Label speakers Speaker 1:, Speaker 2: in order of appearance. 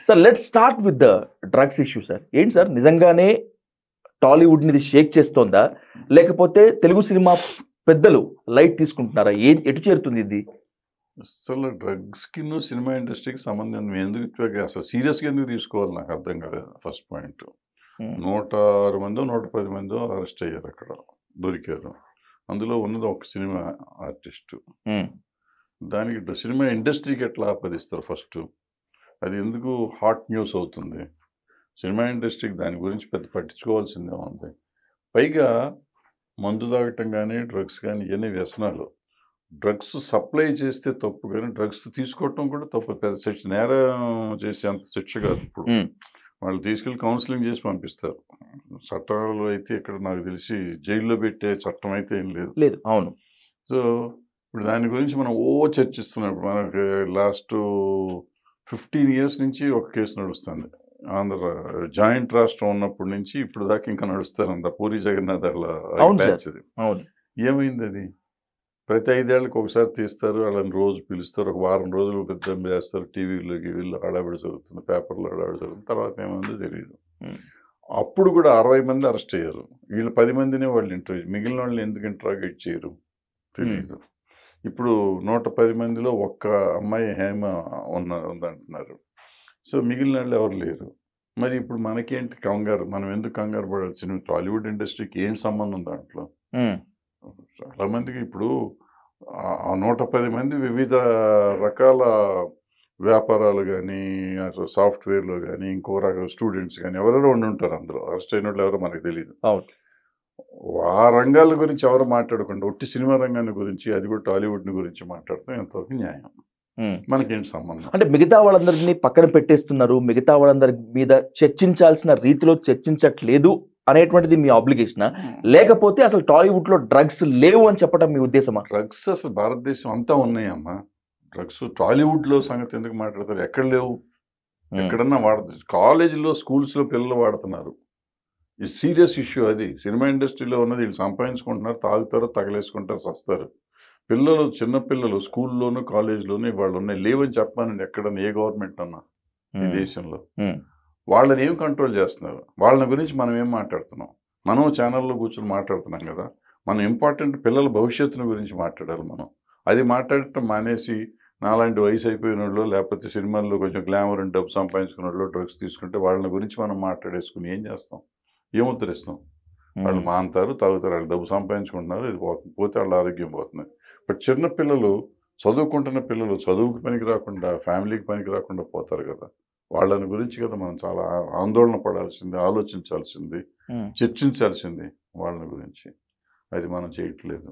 Speaker 1: Sir let's start with the drugs issue sir. ఏంటి sir నిజంగానే టాలీవుడ్ని ఇది షేక్ చేస్తోందా, లేకపోతే తెలుగు సినిమా పెద్దలు లైట్ తీసుకుంటున్నారా? ఎటు చేరుతుంది ఇది?
Speaker 2: అసలు డ్రగ్స్కి సినిమా ఇండస్ట్రీకి సంబంధం ఎందుకు అసలు సీరియస్గా ఎందుకు తీసుకోవాలి నాకు అర్థం కాలేదు. ఫస్ట్ పాయింట్ 106 మందో 110 మందో అరెస్ట్ అయ్యారు, అక్కడ దొరికారు. అందులో ఉన్నది ఒక సినిమా ఆర్టిస్టు. దానికి సినిమా ఇండస్ట్రీకి ఎట్లా ఆపదిస్తారు? ఫస్ట్ అది ఎందుకు హాట్ న్యూస్ అవుతుంది? సినిమా ఇండస్ట్రీకి దాని గురించి పెద్ద పట్టించుకోవాల్సిందే ఉంది. పైగా మందు తాగటం కానీ డ్రగ్స్ కానీ ఇవన్నీ వ్యసనాలు. డ్రగ్స్ సప్లై చేస్తే తప్పు, కానీ డ్రగ్స్ తీసుకోవటం కూడా తప్పు. పెద్ద శిక్ష, నేరం చేసే అంత శిక్ష కాదు. ఇప్పుడు వాళ్ళు తీసుకెళ్ళి కౌన్సిలింగ్ చేసి పంపిస్తారు. చట్టాలు అయితే ఇక్కడ నాకు తెలిసి జైల్లో పెట్టే చట్టం అయితే ఏం లేదు.
Speaker 1: అవును.
Speaker 2: సో ఇప్పుడు దాని గురించి మనం చర్చిస్తున్నాం. ఇప్పుడు మనకి లాస్ట్ 15 years నుంచి ఒక కేసు నడుస్తుంది. ఆంధ్ర జాయింట్ రాష్ట్రం ఉన్నప్పటి నుంచి ఇప్పుడు దాకా ఇంకా నడుస్తారంట. పూరి జగన్నాథ్ అట్లా ఏమైంది? అది ప్రతి 5 ఏళ్ళకి ఒకసారి తీస్తారు, వాళ్ళని రోజు పిలుస్తారు, ఒక వారం రోజులు పెద్ద చేస్తారు, టీవీలోకి వీళ్ళు హడావిడి జరుగుతుంది, పేపర్లో హడావిడి జరుగుతుంది. తర్వాత ఏమైందో తెలియదు. అప్పుడు కూడా 60 మంది అరెస్ట్ అయ్యారు. వీళ్ళు 10 మందినే వాళ్ళు ఇంటర్వ్యూ, మిగిలిన వాళ్ళని ఎందుకు ఇంట్రాగేట్ చేయరు తెలియదు. ఇప్పుడు 110 మందిలో ఒక్క అమ్మాయి హేమ ఉందంటున్నారు. సో మిగిలిన వాళ్ళు ఎవరు లేరు. మరి ఇప్పుడు మనకేంటి కంగారు? మనం ఎందుకు కంగారు పడాల్సిన? టాలీవుడ్ ఇండస్ట్రీకి ఏం సంబంధం దాంట్లో? చాలా మందికి ఇప్పుడు 110 మంది వివిధ రకాల వ్యాపారాలు కానీ, అసలు సాఫ్ట్వేర్లో కానీ, ఇంకో రకాల స్టూడెంట్స్ కానీ ఎవరెవరో ఉండి ఉంటారు. అందులో అరెస్ట్ అయిన వాళ్ళు ఎవరో మనకు తెలియదు. ఆ రంగాల గురించి ఎవరు మాట్లాడకుండా ఒట్టి సినిమా రంగాన్ని గురించి, అది కూడా టాలీవుడ్ని గురించి మాట్లాడతాం ఎంతవరకు న్యాయం? మనకేంటి సంబంధం?
Speaker 1: అంటే మిగతా వాళ్ళందరినీ పక్కన పెట్టేస్తున్నారు, మిగతా వాళ్ళందరి మీద చర్చించాల్సిన రీతిలో చర్చించట్లేదు అనేటువంటిది మీ ఆబ్లిగేషనా, లేకపోతే అసలు టాలీవుడ్ లో డ్రగ్స్ లేవు అని చెప్పడం మీ ఉద్దేశమా?
Speaker 2: డ్రగ్స్ అసలు భారతదేశం అంతా ఉన్నాయమ్మా. డ్రగ్స్ టాలీవుడ్ లో సంగతి ఎందుకు మాట్లాడతారు? ఎక్కడ లేవు? ఎక్కడన్నా వాడుతుంది. కాలేజీలో, స్కూల్స్లో పిల్లలు వాడుతున్నారు. ఈ సీరియస్ ఇష్యూ. అది సినిమా ఇండస్ట్రీలో ఉన్నది. వీళ్ళు సంపాదించుకుంటున్నారు, తాగుతారు, తగలేసుకుంటారు, సస్తారు. పిల్లలు, చిన్నపిల్లలు స్కూల్లోను కాలేజీలోను వాళ్ళు ఉన్నాయి. లేవని చెప్పానండి ఎక్కడన్నా, ఏ గవర్నమెంట్ అన్నా ఈ దేశంలో. వాళ్ళని ఏం కంట్రోల్ చేస్తున్నారు? వాళ్ళ గురించి మనం ఏం మాట్లాడుతున్నాం? మనం ఛానల్లో కూర్చొని మాట్లాడుతున్నాం కదా. మనం ఇంపార్టెంట్ పిల్లల భవిష్యత్తును గురించి మాట్లాడాలి మనం. అది మాట్లాడటం మానేసి నాలాంటి వయసు అయిపోయిన వాళ్ళు, లేకపోతే సినిమాల్లో కొంచెం గ్లామర్ అండ్ డబ్బు సంపాదించుకున్న వాళ్ళు డ్రగ్స్ తీసుకుంటే వాళ్ళని గురించి మనం మాట్లాడేసుకుని ఏం చేస్తాం? ఏం ఉద్ధరిస్తాం? వాళ్ళు మాంతారు, తాగుతారు, వాళ్ళు డబ్బు సంపాదించుకుంటున్నారు, ఇది పోతుంది, పోతే వాళ్ళ ఆరోగ్యం పోతుంది. బట్ చిన్న పిల్లలు, చదువుకుంటున్న పిల్లలు చదువుకి పనికి రాకుండా, ఫ్యామిలీకి పనికి రాకుండా పోతారు కదా. వాళ్ళని గురించి కదా మనం చాలా ఆందోళన పడాల్సింది, ఆలోచించాల్సింది, చర్చించాల్సింది వాళ్ళని గురించి. అది మనం చేయట్లేదు.